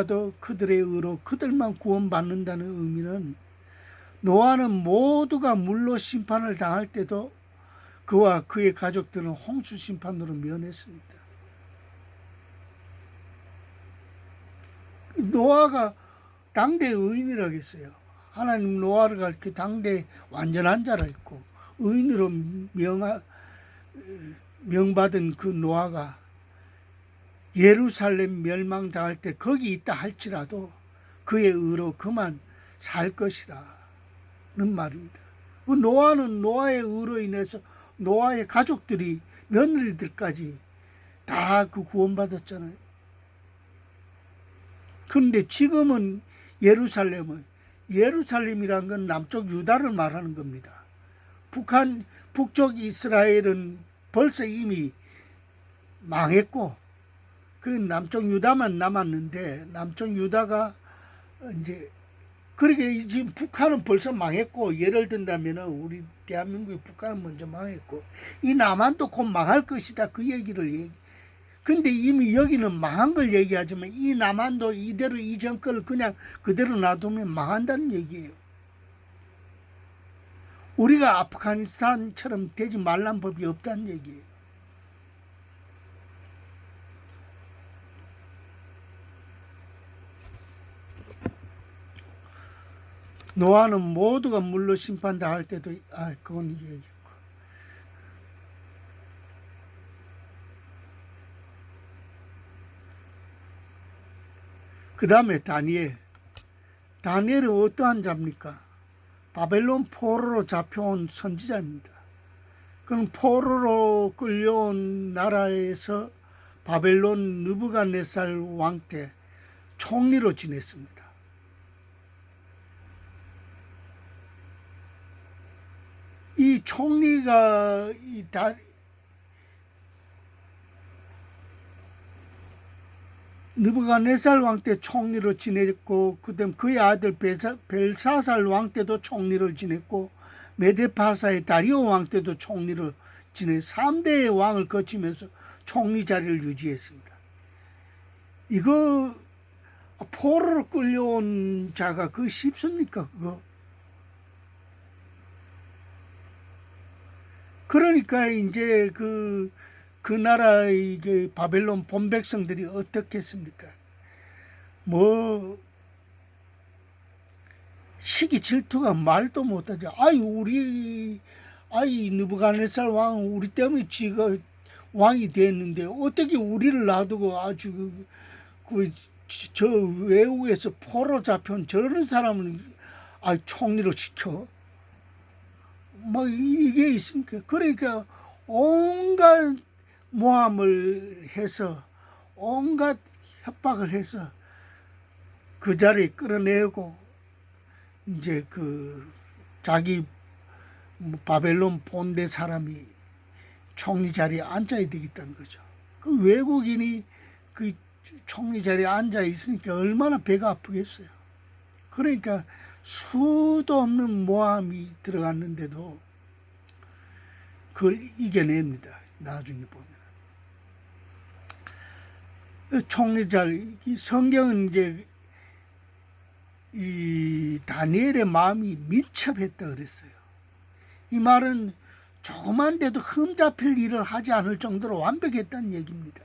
도 그들의 의로 그들만 구원받는다는 의미는 노아는 모두가 물로 심판을 당할 때도 그와 그의 가족들은 홍수 심판으로 면했습니다. 노아가 당대 의인이라고 했어요. 하나님 노아를 가르쳐 당대 완전한 자라 했고 의인으로 명받은 그 노아가 예루살렘 멸망당할 때 거기 있다 할지라도 그의 의로 그만 살 것이라는 말입니다. 그 노아는 노아의 의로 인해서 노아의 가족들이 며느리들까지 다 그 구원받았잖아요. 그런데 지금은 예루살렘이란 건 남쪽 유다를 말하는 겁니다. 북쪽 이스라엘은 벌써 이미 망했고 그 남쪽 유다만 남았는데 남쪽 유다가 이제 그러게 지금 북한은 벌써 망했고 예를 든다면 우리 대한민국의 북한은 먼저 망했고 이 남한도 곧 망할 것이다 그 얘기를 근데 이미 여기는 망한 걸 얘기하지만 이 남한도 이대로 이 정권을 그냥 그대로 놔두면 망한다는 얘기예요. 우리가 아프가니스탄처럼 되지 말란 법이 없다는 얘기예요. 노아는 모두가 물로 심판당할 때도 그건 얘기했고 그 다음에 다니엘은 어떠한 자입니까? 바벨론 포로로 잡혀온 선지자입니다. 그럼 포로로 끌려온 나라에서 바벨론 느부갓네살 왕 때 총리로 지냈습니다. 이 총리가 느부갓네살 왕 때 총리로 지냈고 그다음 그의 아들 벨사살 왕 때도 총리를 지냈고 메데파사의 다리오 왕 때도 총리로 지내 3대의 왕을 거치면서 총리 자리를 유지했습니다. 이거 포로로 끌려온 자가 그거 쉽습니까? 그거 그러니까 이제 그 나라의 바벨론 본 백성들이 어떻겠습니까? 뭐 시기 질투가 말도 못하죠. 느부갓네살 왕 우리 때문에 지가 왕이 됐는데 어떻게 우리를 놔두고 아주 저 외국에서 포로 잡혀온 저런 사람을 총리로 시켜? 뭐 이게 있으니까 그러니까 온갖 모함을 해서 온갖 협박을 해서 그 자리에 끌어내고 이제 그 자기 바벨론 본대 사람이 총리 자리에 앉아야 되겠다는 거죠. 그 외국인이 그 총리 자리에 앉아 있으니까 얼마나 배가 아프겠어요. 그러니까 수도 없는 모함이 들어갔는데도 그걸 이겨냅니다. 나중에 보면. 총리 자리, 성경은 이제 이 다니엘의 마음이 민첩했다 그랬어요. 이 말은 조그만 데도 흠잡힐 일을 하지 않을 정도로 완벽했다는 얘기입니다.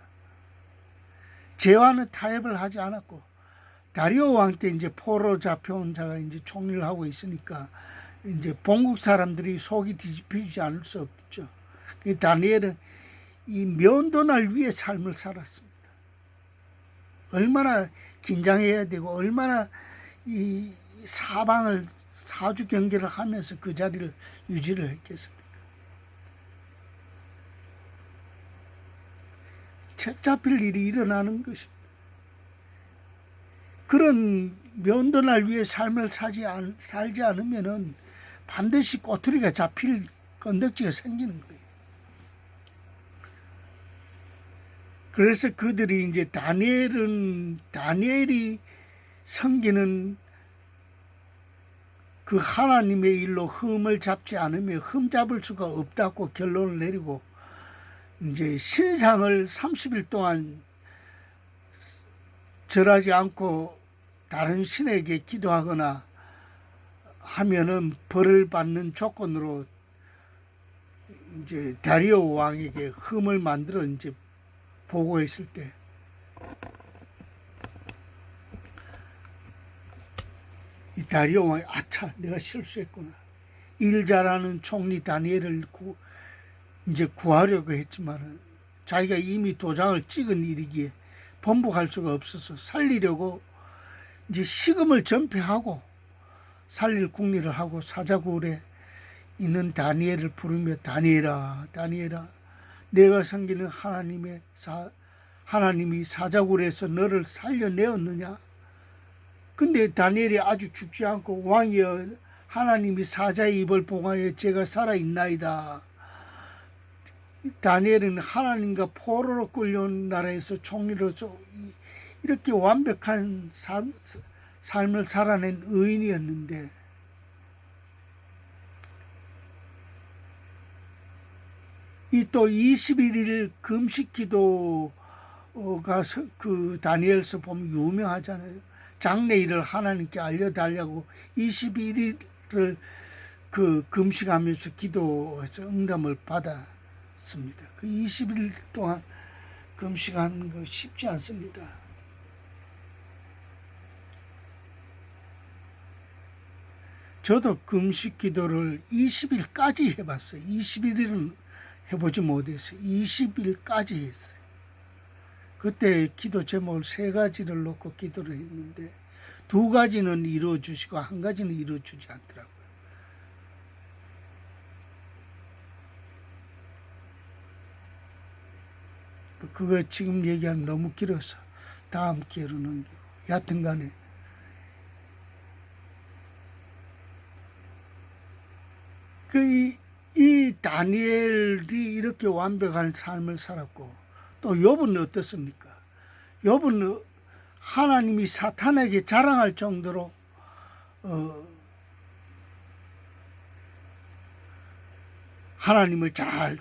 죄와는 타협을 하지 않았고 다리오 왕 때 이제 포로 잡혀온 자가 이제 총리를 하고 있으니까 이제 본국 사람들이 속이 뒤집히지 않을 수 없죠. 다니엘은 이 면도날 위에 삶을 살았습니다. 얼마나 긴장해야 되고 얼마나 이 사주 경계를 하면서 그 자리를 유지를 했겠습니까? 책 잡힐 일이 일어나는 것입니다. 그런 면도날 위에 삶을 살지 않으면은 반드시 꼬투리가 잡힐 건덕지가 생기는 거예요. 그래서 그들이 이제 다니엘이 섬기는 그 하나님의 일로 흠을 잡지 않으며 흠 잡을 수가 없다고 결론을 내리고 이제 신상을 30일 동안 절하지 않고 다른 신에게 기도하거나 하면은 벌을 받는 조건으로 이제 다리오 왕에게 흠을 만들어 이제 보고했을 때 이 다리오 왕이 아차 내가 실수했구나. 일 잘하는 총리 다니엘을 이제 구하려고 했지만 자기가 이미 도장을 찍은 일이기에 번복할 수가 없어서 살리려고 이제 식음을 전폐하고 살릴 궁리를 하고 사자굴에 있는 다니엘을 부르며 다니엘아 다니엘아 내가 섬기는 하나님이 사자굴에서 너를 살려내었느냐. 근데 다니엘이 아주 죽지 않고 왕이여 하나님이 사자의 입을 봉하여 제가 살아있나이다. 다니엘은 하나님과 포로로 끌려온 나라에서 총리로서 이렇게 완벽한 삶을 살아낸 의인이었는데 이 또 21일 금식 기도가 그 다니엘서 보면 유명하잖아요. 장래일을 하나님께 알려달라고 21일을 그 금식하면서 기도해서 응답을 받았습니다. 그 20일 동안 금식하는 거 쉽지 않습니다. 저도 금식 기도를 20일까지 해봤어요. 21일은 해보지 못했어요. 20일까지 했어요. 그때 기도 제목을 3가지를 놓고 기도를 했는데 2가지는 이루어주시고 1가지는 이루어주지 않더라고요. 그거 지금 얘기하면 너무 길어서 다음 기회로 넘기고 여하튼 간에 이 다니엘이 이렇게 완벽한 삶을 살았고 또 욥은 어떻습니까? 욥은 하나님이 사탄에게 자랑할 정도로 하나님을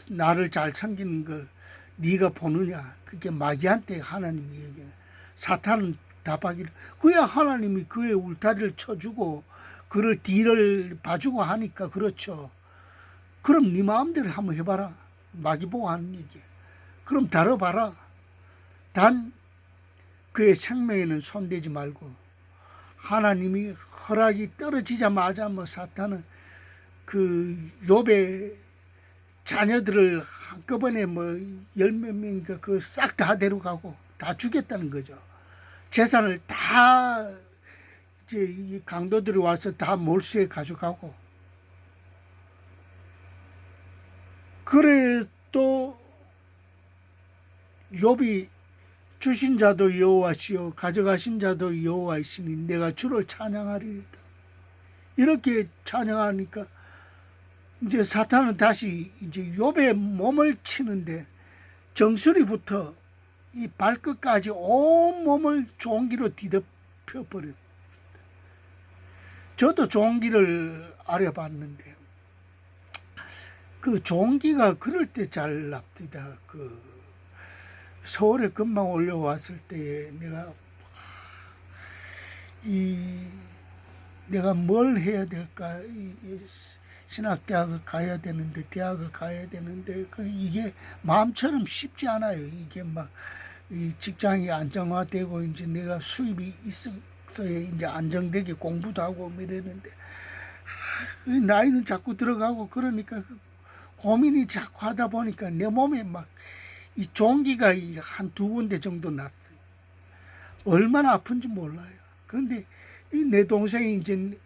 나를 잘 섬기는 걸 네가 보느냐. 그게 마귀한테 하나님이 얘기해. 사탄은 답하기를 그야 하나님이 그의 울타리를 쳐주고 그를 뒤를 봐주고 하니까 그렇죠. 그럼 네 마음대로 한번 해봐라. 마귀 보고 하는 얘기야. 그럼 다뤄봐라. 단 그의 생명에는 손대지 말고 하나님이 허락이 떨어지자마자 뭐 사탄은 그 욥의 자녀들을 한꺼번에 뭐 10몇 명인가 그 싹 다 데려가고 다 죽였다는 거죠. 재산을 다 이제 이 강도들이 와서 다 몰수해 가져가고 그래 또 욥이 주신 자도 여호와시요 가져가신 자도 여호와이시니 내가 주를 찬양하리이다. 이렇게 찬양하니까 이제 사탄은 다시 이제 욥의 몸을 치는데 정수리부터 이 발끝까지 온 몸을 종기로 뒤덮여 버렸다. 저도 종기를 알아봤는데 그 종기가 그럴 때 잘 납니다. 그 서울에 금방 올려왔을 때 내가 뭘 해야 될까? 신학대학을 가야 되는데 대학을 가야 되는데 이게 마음처럼 쉽지 않아요. 이게 막 이 직장이 안정화되고 이제 내가 수입이 있어야 이제 안정되게 공부도 하고 이랬는데 나이는 자꾸 들어가고 그러니까 고민이 자꾸 하다 보니까 내 몸에 막 이 종기가 한 2군데 정도 났어요. 얼마나 아픈지 몰라요. 그런데 내 동생이 이제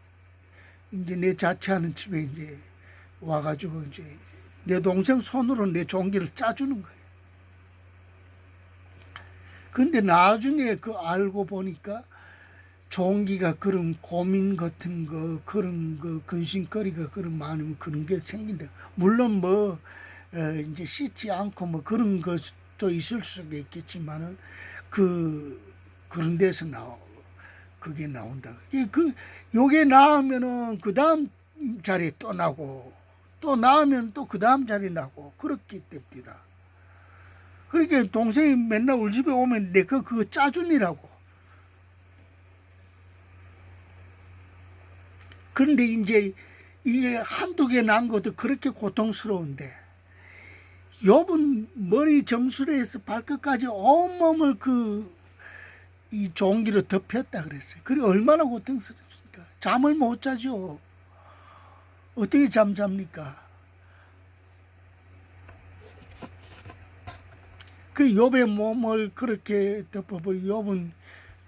내 자취하는 집에 이제 와가지고 이제 내 동생 손으로 내 종기를 짜주는 거예요. 근데 나중에 그 알고 보니까 종기가 그런 고민 같은 거, 그런 거, 근심거리가 그런 많으면 그런 게 생긴다. 물론 뭐, 이제 씻지 않고 뭐 그런 것도 있을 수가 있겠지만은 그런 데서 그게 나온다. 요게 나오면은 그 다음 자리에 또 나고, 또 나오면 또 그 다음 자리에 나고, 그렇게 됩니다. 그러니까 동생이 맨날 우리 집에 오면 내가 그거 짜주니라고. 그런데 이제 이게 한두 개 난 것도 그렇게 고통스러운데 욥은 머리 정수리에서 발끝까지 온몸을 이 종기로 덮였다 그랬어요. 그게 얼마나 고통스럽습니까? 잠을 못 자죠. 어떻게 잠잡니까? 그 욥의 몸을 그렇게 덮어버리고 욥은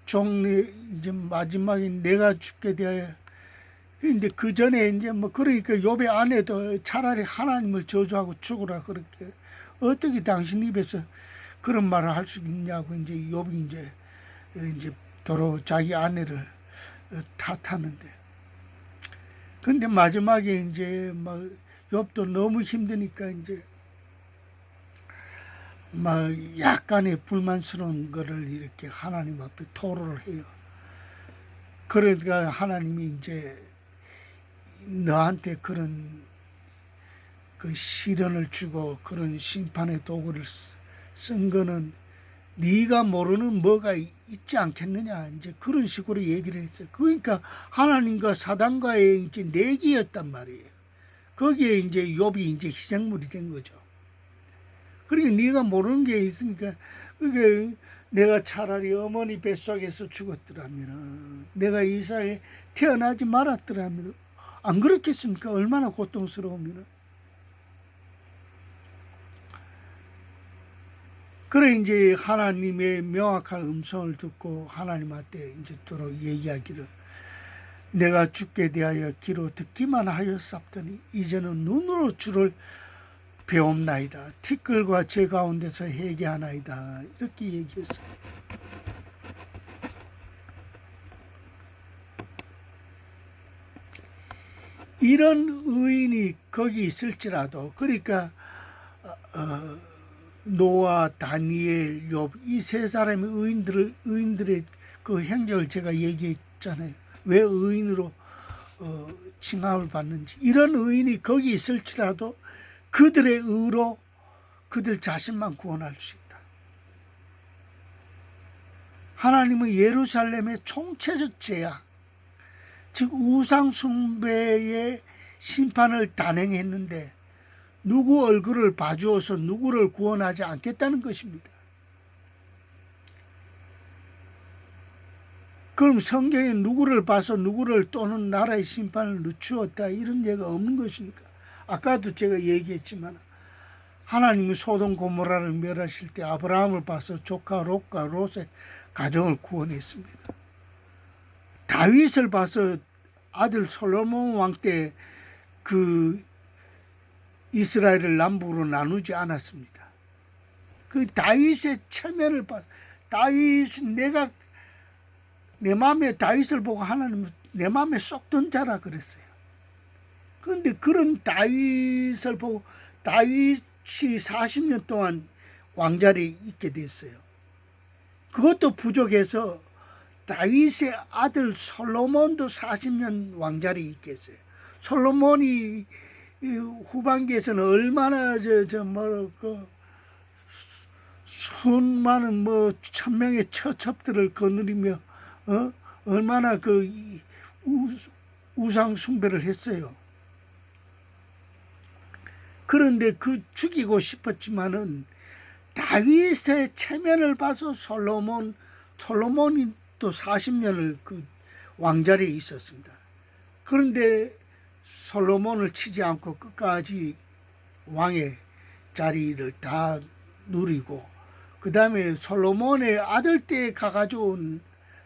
종리 이제 마지막에 내가 죽게 되어야 근데 그 전에 이제 뭐 그러니까 욥의 아내도 차라리 하나님을 저주하고 죽으라 그렇게 어떻게 당신 입에서 그런 말을 할 수 있냐고 이제 욥이 이제 도로 자기 아내를 탓하는데 근데 마지막에 이제 막 욥도 너무 힘드니까 이제 막 약간의 불만스러운 거를 이렇게 하나님 앞에 토로를 해요. 그러니까 하나님이 이제 너한테 그런 그 시련을 주고 그런 심판의 도구를 쓴 거는 네가 모르는 뭐가 있지 않겠느냐 이제 그런 식으로 얘기를 했어요. 그러니까 하나님과 사단과의 이제 내기였단 말이에요. 거기에 이제 욥이 이제 희생물이 된 거죠. 그러니까 네가 모르는 게 있으니까 그게 내가 차라리 어머니 뱃속에서 죽었더라면 내가 이 사회에 태어나지 말았더라면 안 그렇겠습니까? 얼마나 고통스러우면. 그래 이제 하나님의 명확한 음성을 듣고 하나님한테 이제 들어 얘기하기를 내가 죽게 대하여 귀로 듣기만 하였사더니 이제는 눈으로 주를 배움나이다. 티끌과 제 가운데서 회개하나이다. 이렇게 얘기했어요. 이런 의인이 거기 있을지라도 그러니까 노아, 다니엘, 욥 이 세 사람의 의인들의 그 행적을 제가 얘기했잖아요. 왜 의인으로 칭함을 받는지. 이런 의인이 거기 있을지라도 그들의 의로 그들 자신만 구원할 수 있다. 하나님은 예루살렘의 총체적 죄악, 즉 우상 숭배의 심판을 단행했는데 누구 얼굴을 봐주어서 누구를 구원하지 않겠다는 것입니다. 그럼 성경에 누구를 봐서 누구를 또는 나라의 심판을 늦추었다 이런 예가 없는 것입니까? 아까도 제가 얘기했지만 하나님이 소돔 고모라를 멸하실 때 아브라함을 봐서 조카 롯과 롯의 가정을 구원했습니다. 다윗을 봐서 아들 솔로몬 왕 때 그 이스라엘을 남북으로 나누지 않았습니다. 그 다윗의 체면을 봐 다윗 내가 내 마음에 다윗을 보고 하나님은 내 마음에 쏙 든 자라 그랬어요. 그런데 그런 다윗을 보고 다윗이 40년 동안 왕자리에 있게 됐어요. 그것도 부족해서 다윗의 아들 솔로몬도 40년 왕자리에 있게 했어요. 솔로몬이 후반기에서는 얼마나 수많은 1000명의 처첩들을 거느리며 얼마나 우상 숭배를 했어요. 그런데 죽이고 싶었지만은 다윗의 체면을 봐서 솔로몬이 또 40년을 그 왕자리에 있었습니다. 그런데 솔로몬을 치지 않고 끝까지 왕의 자리를 다 누리고 그 다음에 솔로몬의 아들 때 가가지고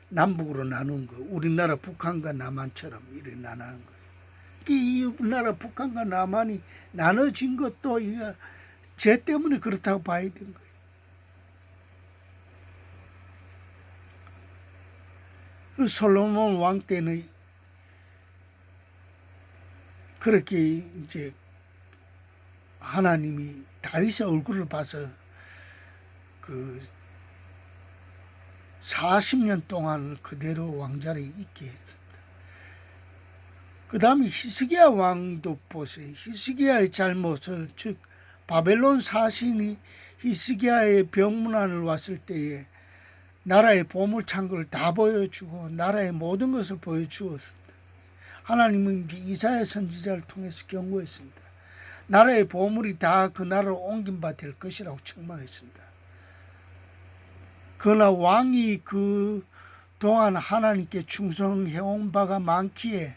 남북으로 나눈 거 우리나라 북한과 남한처럼 이렇게 나눈 거예요. 이 우리나라 북한과 남한이 나눠진 것도 이거 죄 때문에 그렇다고 봐야 되는 거예요. 그 솔로몬 왕 때는 그렇게 이제 하나님이 다윗의 얼굴을 봐서 그 40년 동안 그대로 왕자리에 있게 했습니다. 그 다음에 히스기야 왕도 보세요. 히스기야의 잘못을 즉 바벨론 사신이 히스기야의 병문안을 왔을 때에 나라의 보물창고를 다 보여주고 나라의 모든 것을 보여주었습니다. 하나님은 이사야 선지자를 통해서 경고했습니다. 나라의 보물이 다 그 나라로 옮긴 바 될 것이라고 책망했습니다. 그러나 왕이 그 동안 하나님께 충성해온 바가 많기에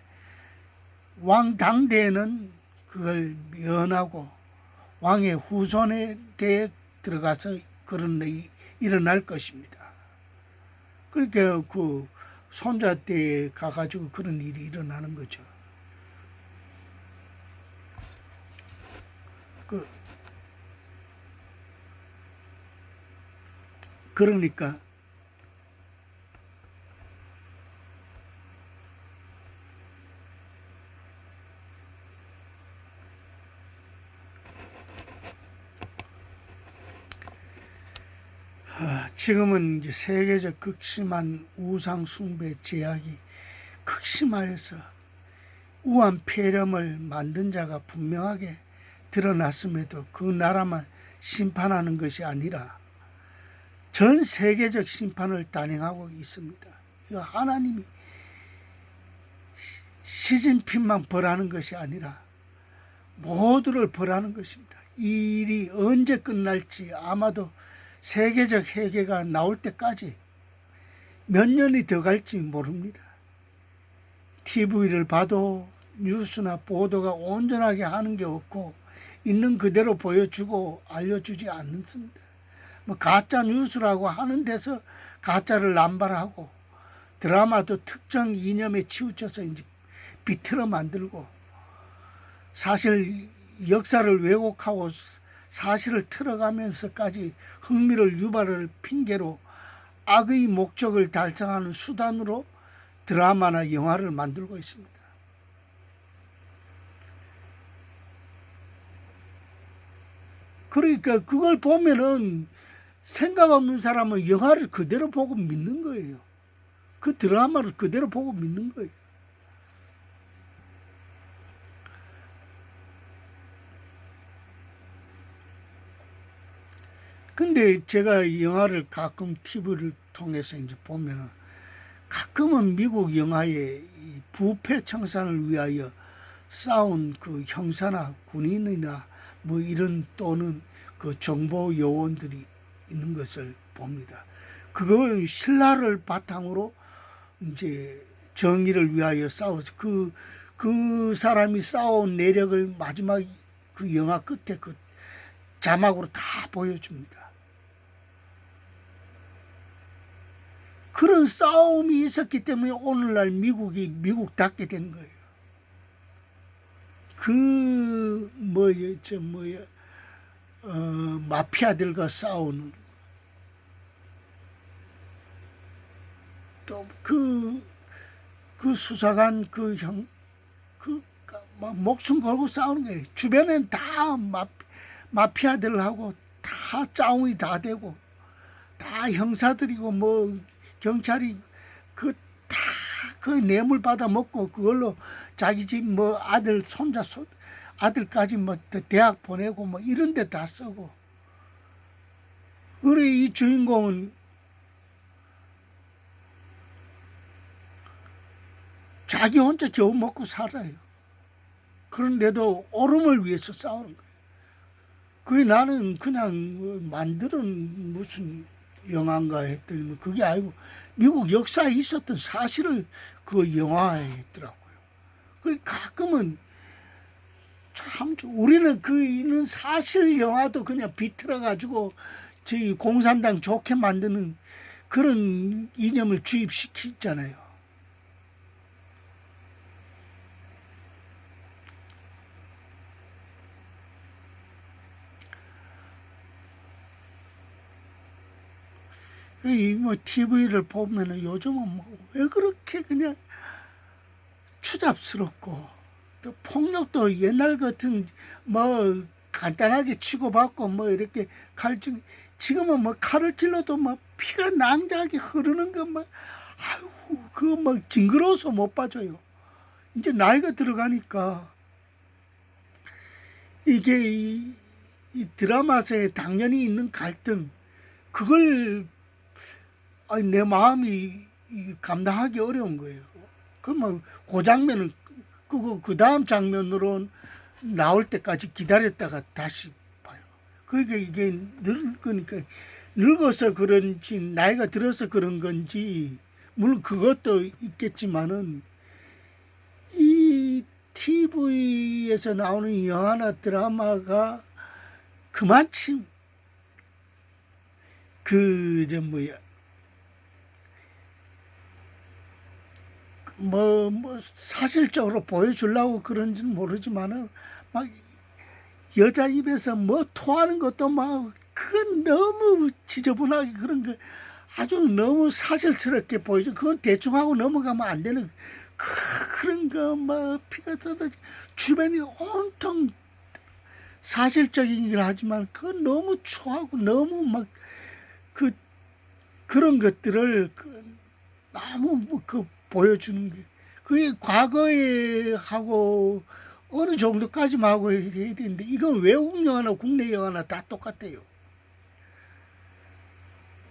왕 당대에는 그걸 면하고 왕의 후손에 대해 들어가서 그런 일이 일어날 것입니다. 그러니까 그 손자 때에 가가지고 그런 일이 일어나는 거죠. 그러니까 지금은 이제 세계적 극심한 우상 숭배 제약이 극심하여서 우한 폐렴을 만든 자가 분명하게 드러났음에도 그 나라만 심판하는 것이 아니라 전 세계적 심판을 단행하고 있습니다. 하나님이 시진핑만 벌하는 것이 아니라 모두를 벌하는 것입니다. 이 일이 언제 끝날지 아마도 세계적 회개가 나올 때까지 몇 년이 더 갈지 모릅니다. TV를 봐도 뉴스나 보도가 온전하게 하는 게 없고 있는 그대로 보여주고 알려주지 않습니다. 뭐 가짜 뉴스라고 하는 데서 가짜를 남발하고 드라마도 특정 이념에 치우쳐서 이제 비틀어 만들고 사실 역사를 왜곡하고 사실을 틀어가면서까지 흥미를 유발할 핑계로 악의 목적을 달성하는 수단으로 드라마나 영화를 만들고 있습니다. 그러니까 그걸 보면은 생각 없는 사람은 영화를 그대로 보고 믿는 거예요. 그 드라마를 그대로 보고 믿는 거예요. 근데 제가 영화를 가끔 TV를 통해서 이제 보면은 가끔은 미국 영화의 부패 청산을 위하여 싸운 그 형사나 군인이나 뭐 이런 또는 그 정보 요원들이 있는 것을 봅니다. 그건 신라를 바탕으로 이제 정의를 위하여 싸워서 그 사람이 싸운 내력을 마지막 그 영화 끝에 그 자막으로 다 보여줍니다. 그런 싸움이 있었기 때문에 오늘날 미국이 미국답게 된 거예요. 마피아들과 싸우는 또 그 수사관 목숨 걸고 싸우는 거예요. 주변엔 다 마피아들하고 다 싸움이 다 되고 다 형사들이고 뭐 경찰이 그 뇌물 받아 먹고 그걸로 자기 집 뭐 아들 손자 아들까지 뭐 대학 보내고 뭐 이런 데 다 쓰고. 그래 이 주인공은 자기 혼자 겨우 먹고 살아요. 그런데도 옳음을 위해서 싸우는 거예요. 그게 나는 그냥 만드는 무슨 영화인가 했더니 그게 아니고 미국 역사에 있었던 사실을 그 영화에 했더라고요. 그래 가끔은 참 우리는 그 있는 사실 영화도 그냥 비틀어 가지고 저희 공산당 좋게 만드는 그런 이념을 주입시키잖아요. 뭐 TV를 보면은 요즘은 뭐 왜 그렇게 그냥 추잡스럽고 또 폭력도 옛날 같은 뭐 간단하게 치고받고 뭐 이렇게 지금은 뭐 칼을 찔러도 막 피가 낭자하게 흐르는 것만 아이고 그거 막 징그러워서 못 봐줘요. 이제 나이가 들어가니까 이게 이 드라마에 당연히 있는 갈등 그걸 내 마음이 감당하기 어려운 거예요. 그러면 그 장면은 끄고 그 다음 장면으로 나올 때까지 기다렸다가 다시 봐요. 그러니까 이게 그러니까 늙어서 그런지 나이가 들어서 그런 건지 물론 그것도 있겠지만은 이 TV에서 나오는 영화나 드라마가 그만큼 저 뭐야 사실적으로 보여주려고 그런지는 모르지만은 막 여자 입에서 뭐 토하는 것도 막 그건 너무 지저분하게 그런 거 아주 너무 사실스럽게 보이죠. 그건 대충 하고 넘어가면 안 되는 그런 거 막 피가 쏟아지 주변이 온통 사실적이긴 하지만 그건 너무 추하고 너무 막 그런 것들을 너무 보여주는 게 그게 과거에 하고 어느 정도까지만 하고 해야 되는데 이건 외국 영화나 국내 영화나 다 똑같아요.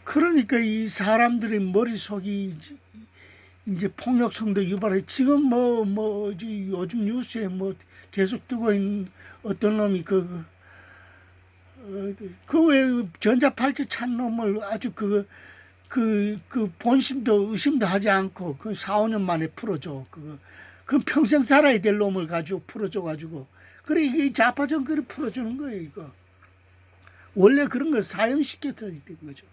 그러니까 이 사람들의 머릿속이 이제 폭력성도 유발해. 지금 요즘 뉴스에 계속 뜨고 있는 어떤 놈이 왜 전자팔찌 찬 놈을 아주 본심도 의심도 하지 않고 4, 5년 만에 풀어줘. 그 평생 살아야 될 놈을 가지고 풀어줘가지고. 그래, 이게 좌파 정권이 풀어주는 거예요, 이거. 원래 그런 걸 사형시켜서 된 거죠.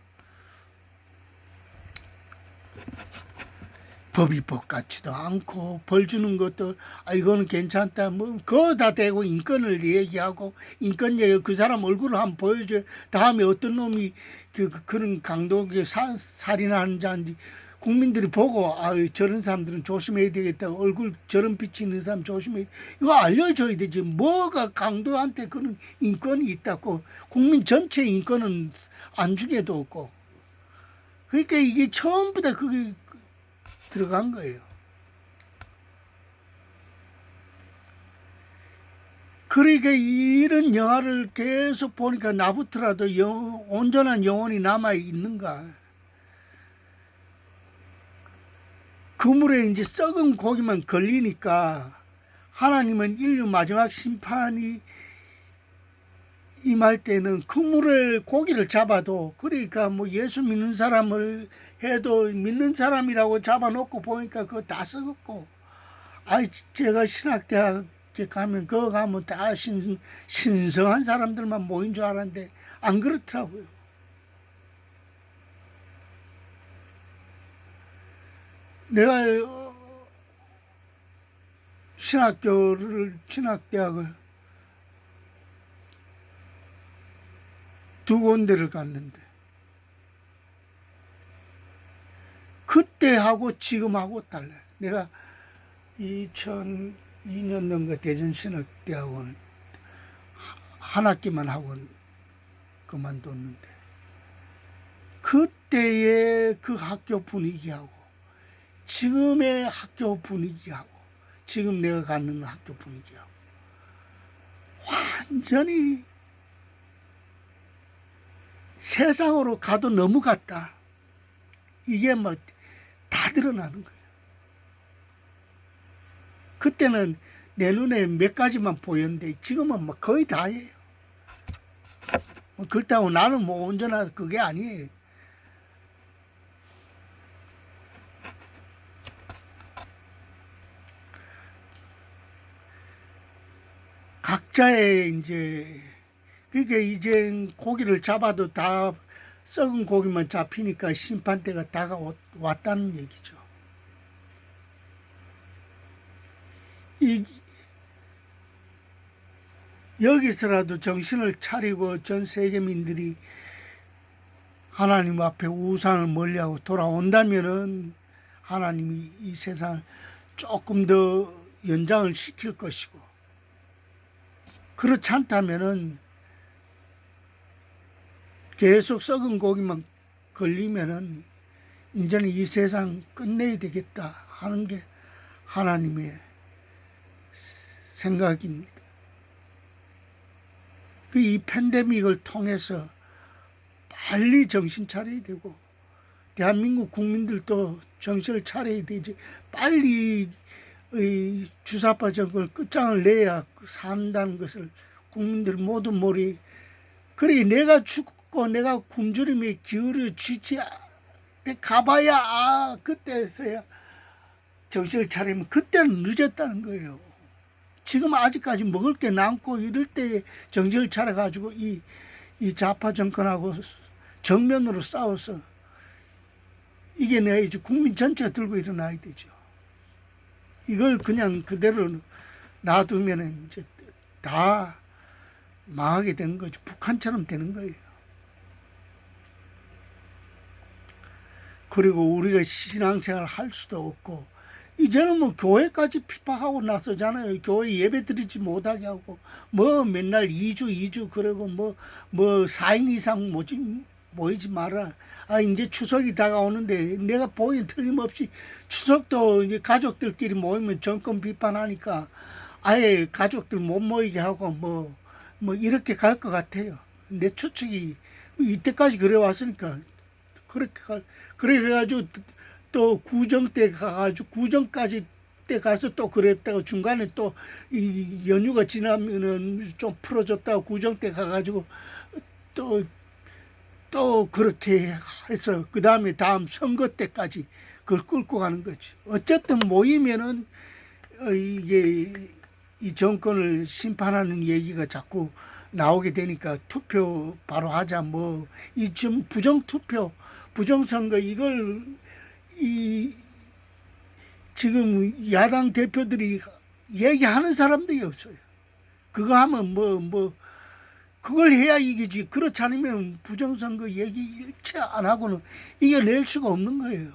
법이 법 같지도 않고 벌 주는 것도 이거는 괜찮다 그거 다 대고 인권을 얘기하고 인권 얘기 그 사람 얼굴을 한번 보여줘. 다음에 어떤 놈이 그런 강도에 살인하는 자인지 국민들이 보고 저런 사람들은 조심해야 되겠다. 얼굴 저런 빛이 있는 사람 조심해야 돼. 이거 알려줘야 되지. 뭐가 강도한테 그런 인권이 있다고. 국민 전체 인권은 안중에도 없고. 그러니까 이게 처음부터 그게 들어간 거예요. 그러니까 이런 영화를 계속 보니까 나부터라도 온전한 영혼이 남아 있는가. 그물에 이제 썩은 고기만 걸리니까 하나님은 인류 마지막 심판이 임할 때는 그물에 고기를 잡아도 그러니까 예수 믿는 사람을 해도 믿는 사람이라고 잡아놓고 보니까 그거 다 썩었고 제가 신학대학에 가면 그거 가면 다 신성한 사람들만 모인 줄 알았는데 안 그렇더라고요. 내가 신학대학을 두 군데를 갔는데 그때하고 지금하고 달라요. 내가 2002년도인가 대전신학대학원 한 학기만 하고 그만뒀는데 그때의 그 학교 분위기하고 지금의 학교 분위기하고 지금 내가 가는 학교 분위기하고 완전히 세상으로 가도 너무 같다. 이게 다 드러나는 거예요. 그때는 내 눈에 몇 가지만 보였는데 지금은 거의 다예요. 그렇다고 나는 온전한 그게 아니에요. 각자의 그러니까 이제 고기를 잡아도 다 썩은 고기만 잡히니까 심판대가 다가왔다는 얘기죠. 여기서라도 정신을 차리고 전 세계민들이 하나님 앞에 우상을 멀리하고 돌아온다면은 하나님이 이 세상을 조금 더 연장을 시킬 것이고 그렇지 않다면은 계속 썩은 고기만 걸리면은 이제는 이 세상 끝내야 되겠다 하는 게 하나님의 생각입니다. 이 팬데믹을 통해서 빨리 정신 차려야 되고 대한민국 국민들도 정신을 차려야 되지. 빨리 주사파 정권을 끝장을 내야 산다는 것을 국민들 모두 모리. 그래 내가 죽고 내가 굶주림에 기울여지지 가봐야 그때서야 정신을 차리면 그때는 늦었다는 거예요. 지금 아직까지 먹을 게 남고 이럴 때 정신을 차려가지고 이 좌파 정권하고 정면으로 싸워서 이겨내야지. 국민 전체가 들고 일어나야 되죠. 이걸 그냥 그대로 놔두면 이제 다 망하게 되는 거죠. 북한처럼 되는 거예요. 그리고 우리가 신앙생활 할 수도 없고, 이제는 뭐 교회까지 핍박하고 나서잖아요. 교회 예배 드리지 못하게 하고, 뭐 맨날 2주 그러고 뭐 4인 이상 모이지 마라. 이제 추석이 다가오는데 내가 보기엔 틀림없이 추석도 이제 가족들끼리 모이면 정권 비판하니까 아예 가족들 못 모이게 하고 뭐 이렇게 갈 것 같아요. 내 추측이 이때까지 그래 왔으니까 그래가지고 또 구정 때 가가지고 구정까지 때 가서 또 그랬다가 중간에 또 이 연휴가 지나면은 좀 풀어줬다가 구정 때 가가지고 또 그렇게 해서 그 다음에 다음 선거 때까지 그걸 끌고 가는 거지. 어쨌든 모이면은 이게 이 정권을 심판하는 얘기가 자꾸 나오게 되니까 투표 바로 하자 이 지금 부정투표 부정선거 이걸 지금 야당 대표들이 얘기하는 사람들이 없어요. 그거 하면 그걸 해야 이기지. 그렇지 않으면 부정선거 얘기 일체 안 하고는 이겨낼 수가 없는 거예요.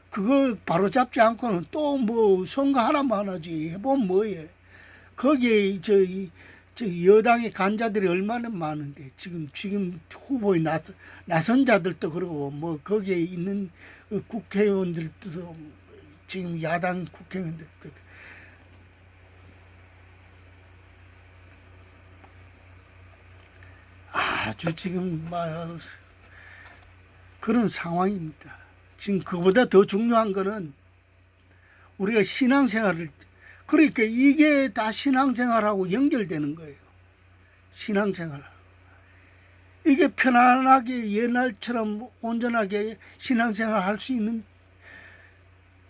그거 바로 잡지 않고는 또 선거 하나만 하지. 해보면 뭐해. 거기에 저 여당의 간자들이 얼마나 많은데 지금 후보에 나선 자들도 그러고 거기에 있는 국회의원들도 지금 야당 국회의원들도 아주 지금 그런 상황입니다. 지금 그보다 더 중요한 거는 우리가 신앙생활을 그러니까 이게 다 신앙생활하고 연결되는 거예요. 신앙생활하고. 이게 편안하게 옛날처럼 온전하게 신앙생활 할 수 있는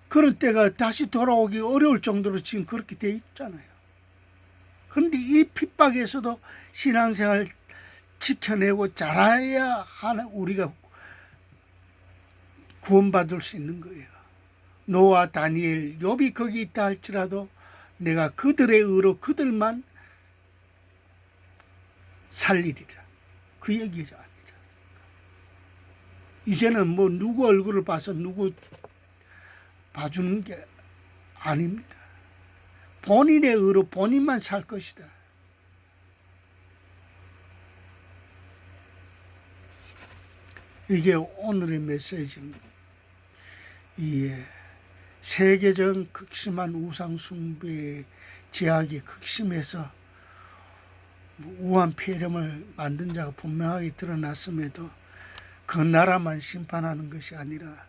그런 때가 다시 돌아오기 어려울 정도로 지금 그렇게 돼 있잖아요. 그런데 이 핍박에서도 신앙생활 지켜내고 잘해야 하는 우리가 구원받을 수 있는 거예요. 노아, 다니엘, 욥이 거기 있다 할지라도 내가 그들의 의로 그들만 살리리라. 그 얘기가 아니라. 이제는 누구 얼굴을 봐서 누구 봐주는 게 아닙니다. 본인의 의로 본인만 살 것이다. 이게 오늘의 메시지입니다. 세계적 극심한 우상숭배의 제약이 극심해서 우한 폐렴을 만든 자가 분명하게 드러났음에도 그 나라만 심판하는 것이 아니라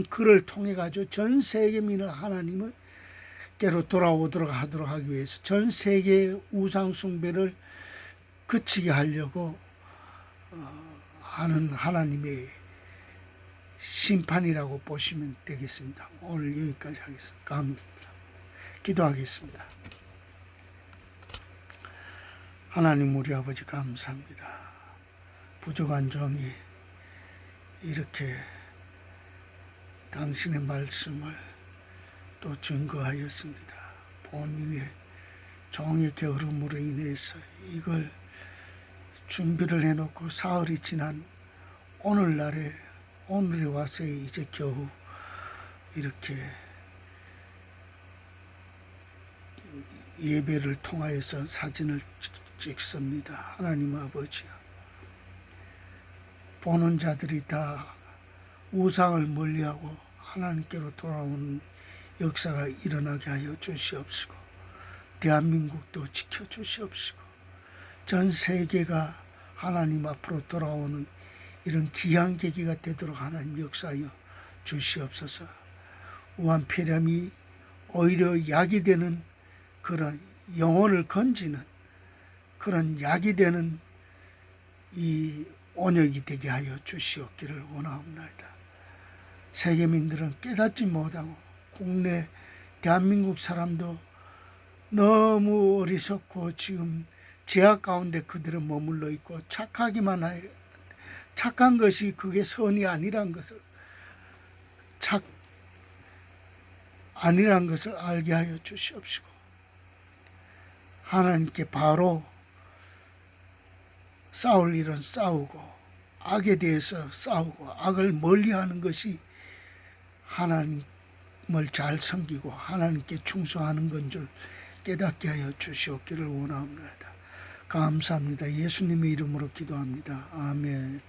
그를 통해 가지고 전 세계민은 하나님께로 돌아오도록 하도록 하기 위해서 전 세계의 우상숭배를 그치게 하려고 하는 하나님의 심판이라고 보시면 되겠습니다. 오늘 여기까지 하겠습니다. 감사합니다. 기도하겠습니다. 하나님 우리 아버지 감사합니다. 부족한 종이 이렇게 당신의 말씀을 또 증거하였습니다. 본인의 종의 게으름으로 인해서 이걸 준비를 해놓고 사흘이 지난 오늘에 와서 이제 겨우 이렇게 예배를 통하여서 사진을 찍습니다. 하나님 아버지요, 보는 자들이 다 우상을 멀리하고 하나님께로 돌아오는 역사가 일어나게 하여 주시옵시고, 대한민국도 지켜주시옵시고, 전 세계가 하나님 앞으로 돌아오는 이런 귀한 계기가 되도록 하나님 역사하여 주시옵소서. 우한 폐렴이 오히려 약이 되는 그런 영혼을 건지는 그런 약이 되는 이 온역이 되게 하여 주시옵기를 원하옵나이다. 세계민들은 깨닫지 못하고 국내 대한민국 사람도 너무 어리석고 지금 제약 가운데 그들은 머물러 있고 착하기만 하여 착한 것이 그게 선이 아니란 것을 아니란 것을 알게 하여 주시옵시고 하나님께 바로 싸울 일은 싸우고 악에 대해서 싸우고 악을 멀리하는 것이 하나님을 잘 섬기고 하나님께 충성하는 건 줄 깨닫게 하여 주시옵기를 원하옵나이다. 감사합니다. 예수님의 이름으로 기도합니다. 아멘.